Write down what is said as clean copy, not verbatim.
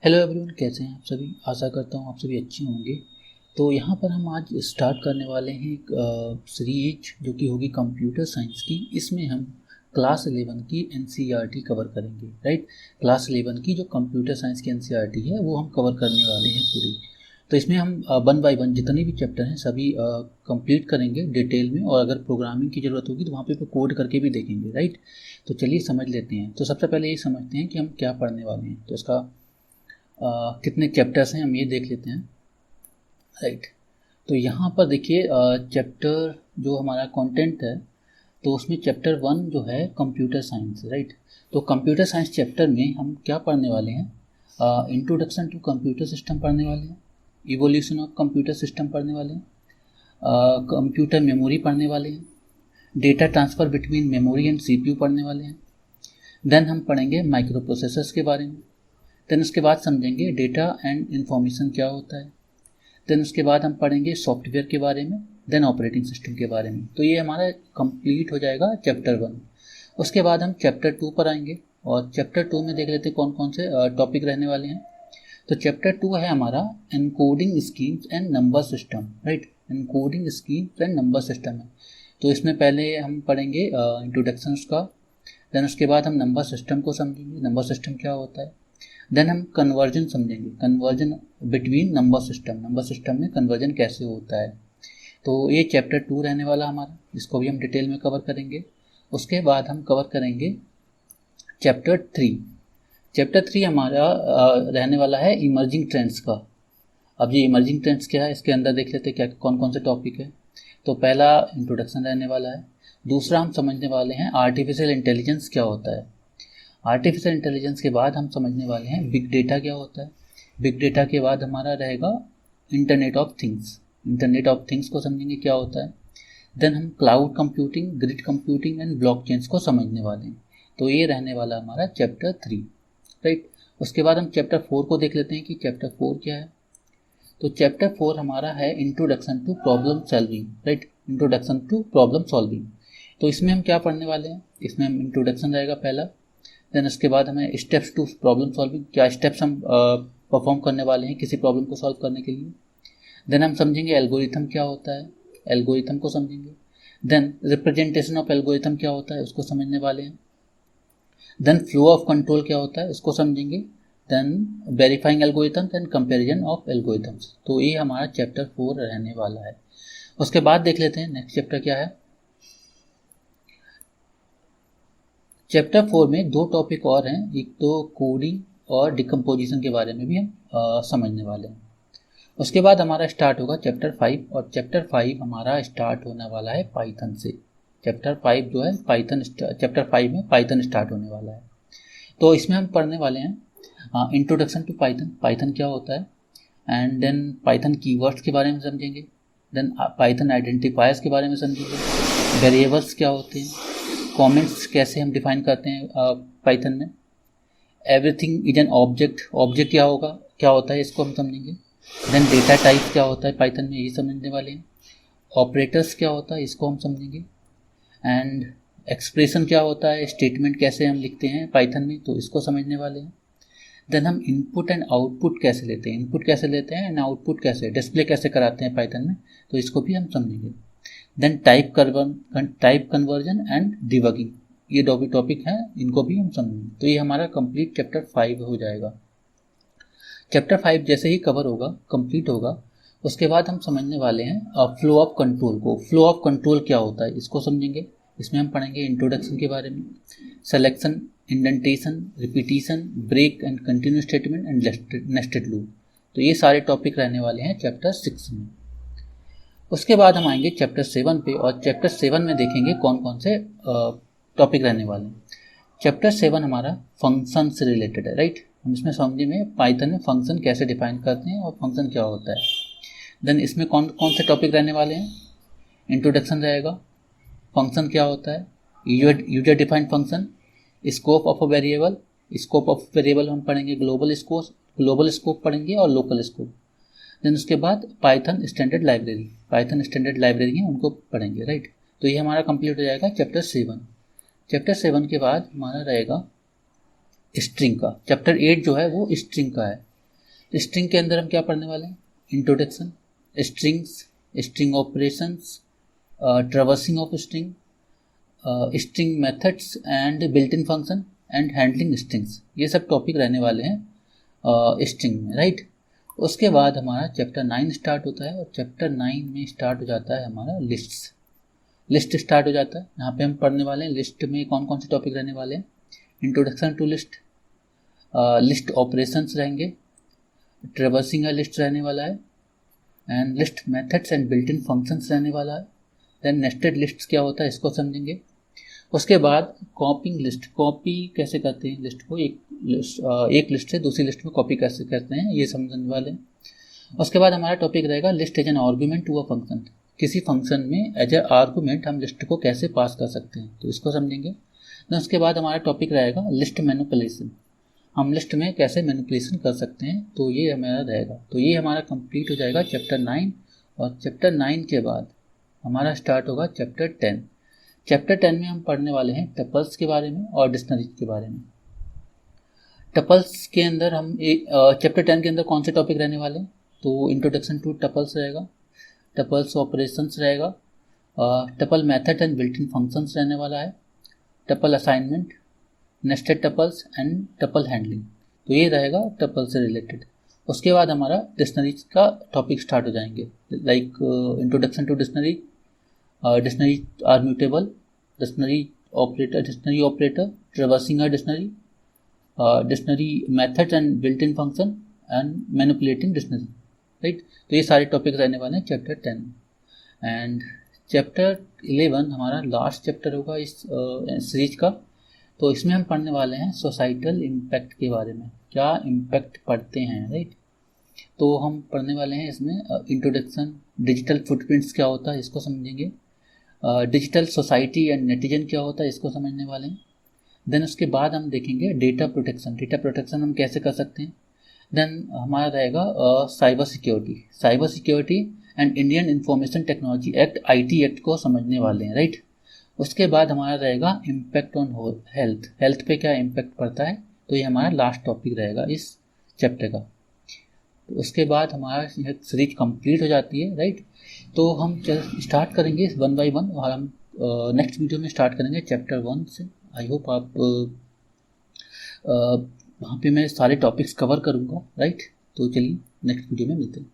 Hello everyone, कैसे हैं आप सभी। आशा करता हूँ आप सभी अच्छे होंगे। तो यहाँ पर हम आज स्टार्ट करने वाले हैं एक सीरीज जो कि होगी कंप्यूटर साइंस की। इसमें हम क्लास 11 की एनसीईआरटी कवर करेंगे। राइट, क्लास 11 की जो कंप्यूटर साइंस की एनसीईआरटी है वो हम कवर करने वाले हैं पूरी। तो इसमें हम वन बाय वन जितने भी चैप्टर हैं सभी कंप्लीट करेंगे डिटेल में, और अगर प्रोग्रामिंग की ज़रूरत होगी तो वहाँ पे कोड करके भी देखेंगे। राइट, तो चलिए समझ लेते हैं। तो सबसे पहले ये समझते हैं कि हम क्या पढ़ने वाले हैं। तो इसका कितने चैप्टर्स हैं हम ये देख लेते हैं। राइट, तो यहाँ पर देखिए चैप्टर जो हमारा कंटेंट है, तो उसमें चैप्टर 1 जो है कंप्यूटर साइंस। राइट, तो कंप्यूटर साइंस चैप्टर में हम क्या पढ़ने वाले हैं, इंट्रोडक्शन टू कंप्यूटर सिस्टम पढ़ने वाले हैं, इवोल्यूशन ऑफ कंप्यूटर सिस्टम पढ़ने वाले हैं, कंप्यूटर मेमोरी पढ़ने वाले हैं, data transfer between memory and CPU पढ़ने वाले हैं। देन हम पढ़ेंगे माइक्रो प्रोसेसर्स के बारे में। देन उसके बाद समझेंगे डेटा एंड इंफॉर्मेशन क्या होता है। देन उसके बाद हम पढ़ेंगे सॉफ्टवेयर के बारे में, देन ऑपरेटिंग सिस्टम के बारे में। तो ये हमारा कंप्लीट हो जाएगा चैप्टर 1। उसके बाद हम चैप्टर 2 पर आएंगे, और चैप्टर 2 में देख लेते हैं कौन कौन से टॉपिक रहने वाले हैं। तो चैप्टर 2 है हमारा encoding schemes and number system. Right, encoding schemes and number system है। तो इसमें पहले हम पढ़ेंगे इंट्रोडक्शन का। देन उसके बाद हम नंबर सिस्टम को समझेंगे, नंबर सिस्टम क्या होता है। देन हम कन्वर्जन समझेंगे, कन्वर्जन बिटवीन नंबर सिस्टम में कन्वर्जन कैसे होता है। तो ये चैप्टर 2 रहने वाला हमारा, इसको भी हम डिटेल में कवर करेंगे। उसके बाद हम कवर करेंगे चैप्टर 3। चैप्टर 3 हमारा रहने वाला है इमर्जिंग ट्रेंड्स का। अब ये इमर्जिंग ट्रेंड्स क्या है, इसके अंदर देख लेते हैं क्या कौन कौन से टॉपिक है। तो पहला इंट्रोडक्शन रहने वाला है। दूसरा हम समझने वाले हैं आर्टिफिशियल इंटेलिजेंस क्या होता है। आर्टिफिशियल इंटेलिजेंस के बाद हम समझने वाले हैं बिग डेटा क्या होता है। बिग डेटा के बाद हमारा रहेगा internet of things. Internet of things को समझेंगे क्या होता है। देन हम cloud computing, grid computing and blockchains को समझने वाले हैं। तो ये रहने वाला हमारा चैप्टर 3। राइट, उसके बाद हम चैप्टर 4 को देख लेते हैं कि चैप्टर 4 क्या है। तो चैप्टर 4 हमारा है introduction to problem solving. Right, introduction to problem solving. तो इसमें हम क्या पढ़ने वाले हैं, इसमें हम इंट्रोडक्शन रहेगा पहला। देन उसके बाद हमें स्टेप्स टू प्रॉब्लम सॉल्विंग, क्या स्टेप्स हम परफॉर्म करने वाले हैं किसी प्रॉब्लम को सॉल्व करने के लिए। देन हम समझेंगे एल्गोरिथम क्या होता है, एल्गोरिथम को समझेंगे। देन रिप्रेजेंटेशन ऑफ एल्गोरिथम क्या होता है उसको समझने वाले हैं। देन फ्लो ऑफ कंट्रोल क्या होता है उसको समझेंगे। Then verifying algorithms and comparison of algorithms. तो ये हमारा चैप्टर 4 रहने वाला है। उसके बाद देख लेते हैं नेक्स्ट चैप्टर क्या है। चैप्टर 4 में 2 टॉपिक और हैं, एक तो कोडिंग और डिकम्पोजिशन के बारे में भी हम समझने वाले हैं। उसके बाद हमारा स्टार्ट होगा चैप्टर 5, और चैप्टर 5 हमारा स्टार्ट होने वाला है पाइथन से। चैप्टर 5 जो है पाइथन, चैप्टर 5 में पाइथन स्टार्ट होने वाला है। तो इसमें हम पढ़ने वाले हैं इंट्रोडक्शन टू पाइथन, पाइथन क्या होता है। एंड देन पाइथन कीवर्ड्स के बारे में समझेंगे। देन पाइथन आइडेंटिफायर्स के बारे में समझेंगे। वेरिएबल्स क्या होते हैं, कमेंट्स कैसे हम डिफाइन करते हैं पाइथन में। Everything is an object, object क्या होगा, क्या होता है इसको हम समझेंगे। देन डेटा टाइप क्या होता है पाइथन में, यही समझने वाले हैं। ऑपरेटर्स क्या होता है इसको हम समझेंगे। एंड एक्सप्रेशन क्या होता है, स्टेटमेंट कैसे हम लिखते हैं पाइथन में, तो इसको समझने वाले हैं। देन हम इनपुट एंड आउटपुट कैसे लेते हैं, इनपुट कैसे लेते हैं एंड आउटपुट कैसे डिस्प्ले कैसे कराते हैं पाइथन में, तो इसको भी हम समझेंगे। Then type conversion and debugging, ये दो भी टॉपिक हैं, इनको भी हम समझेंगे। तो ये हमारा कंप्लीट चैप्टर 5 हो जाएगा। चैप्टर 5 जैसे ही कवर होगा, कंप्लीट होगा, उसके बाद हम समझने वाले हैं फ्लो ऑफ कंट्रोल को। फ्लो ऑफ कंट्रोल क्या होता है इसको समझेंगे। इसमें हम पढ़ेंगे इंट्रोडक्शन के बारे में, selection, indentation, repetition, break and continue statement and nested loop. तो ये सारे टॉपिक रहने वाले हैं चैप्टर 6 में। उसके बाद हम आएंगे चैप्टर 7 पे, और चैप्टर 7 में देखेंगे कौन कौन से टॉपिक रहने वाले हैं। चैप्टर 7 हमारा फंक्शन से रिलेटेड है। राइट, हम इसमें समझेंगे पाइथन में फंक्शन कैसे डिफाइन करते हैं और फंक्शन क्या होता है। देन इसमें कौन कौन से टॉपिक रहने वाले हैं, इंट्रोडक्शन रहेगा, फंक्शन क्या होता है, user defined function, scope of a variable, scope of variable हम पढ़ेंगे, ग्लोबल स्कोप पढ़ेंगे और लोकल स्कोप। देन उसके बाद पाइथन स्टैंडर्ड लाइब्रेरी हैं उनको पढ़ेंगे। राइट, तो ये हमारा कंप्लीट हो जाएगा चैप्टर 7। चैप्टर 7 के बाद हमारा रहेगा स्ट्रिंग का। चैप्टर 8 जो है वो स्ट्रिंग का है। स्ट्रिंग के अंदर हम क्या पढ़ने वाले हैं? Introduction, strings, string operations, traversing of string, string methods and built in function and handling strings, ये सब टॉपिक रहने वाले हैं स्ट्रिंग में, राइट। उसके बाद हमारा चैप्टर 9 स्टार्ट होता है और चैप्टर 9 में स्टार्ट हो जाता है हमारा लिस्ट स्टार्ट हो जाता है। यहाँ पे हम पढ़ने वाले हैं लिस्ट में कौन कौन से टॉपिक रहने वाले हैं। Introduction to list, list operations रहेंगे, ट्रेवर्सिंग का लिस्ट रहने वाला है, and list methods and built in functions रहने वाला है। देन नेस्टेड लिस्ट क्या होता है इसको समझेंगे। उसके बाद कॉपिंग लिस्ट, कॉपी कैसे करते हैं लिस्ट को, एक लिस्ट से दूसरी लिस्ट में कॉपी कैसे करते हैं ये समझने वाले हैं। उसके बाद हमारा टॉपिक रहेगा list as an argument to a function, किसी फंक्शन में एज ए आर्गूमेंट हम लिस्ट को कैसे पास कर सकते हैं, तो इसको समझेंगे। देन उसके बाद हमारा टॉपिक रहेगा लिस्ट मैनिपुलेशन, हम लिस्ट में कैसे मैनिपुलेशन कर सकते हैं, तो ये हमारा रहेगा। तो ये हमारा कंप्लीट हो जाएगा चैप्टर 9। और चैप्टर 9 के बाद हमारा स्टार्ट होगा चैप्टर 10। चैप्टर 10 में हम पढ़ने वाले हैं टपल्स के बारे में और डिक्शनरीज के बारे में। टपल्स के अंदर हम चैप्टर 10 के अंदर कौन से टॉपिक रहने वाले हैं, तो इंट्रोडक्शन टू टपल्स रहेगा, टपल्स ऑपरेशंस रहेगा, tuple method and built in functions रहने वाला है, tuple assignment, nested tuples and tuple handling, तो ये रहेगा टपल से रिलेटेड। उसके बाद हमारा डिक्शनरीज का टॉपिक स्टार्ट हो जाएंगे, like introduction to dictionary, dictionary are mutable, dictionary operator, traversing dictionary, dictionary method and built in function and manipulating dictionary, right. तो ये सारे टॉपिक रहने वाले हैं चैप्टर 10। एंड चैप्टर 11 हमारा लास्ट चैप्टर होगा इस सीरीज का। तो इसमें हम पढ़ने वाले हैं सोसाइटल इम्पैक्ट के बारे में, क्या इम्पैक्ट पढ़ते हैं, राइट। तो हम पढ़ने वाले हैं इसमें इंट्रोडक्शन, डिजिटल फुटप्रिंट्स क्या होता है इसको समझेंगे, डिजिटल सोसाइटी एंड नेटिजन क्या होता है इसको समझने वाले हैं। देन उसके बाद हम देखेंगे डेटा प्रोटेक्शन हम कैसे कर सकते हैं। देन हमारा रहेगा cyber security and Indian information technology act, IT act को समझने वाले हैं, राइट। उसके बाद हमारा रहेगा इम्पैक्ट ऑन हेल्थ पे क्या इम्पैक्ट पड़ता है, तो ये हमारा लास्ट टॉपिक रहेगा इस चैप्टर का। तो उसके बाद हमारा सीरीज कंप्लीट हो जाती है, राइट। तो हम स्टार्ट करेंगे 1 by 1 और हम नेक्स्ट वीडियो में स्टार्ट करेंगे चैप्टर 1 से। आई होप आप वहाँ पे मैं सारे टॉपिक्स कवर करूँगा, राइट। तो चलिए नेक्स्ट वीडियो में मिलते हैं।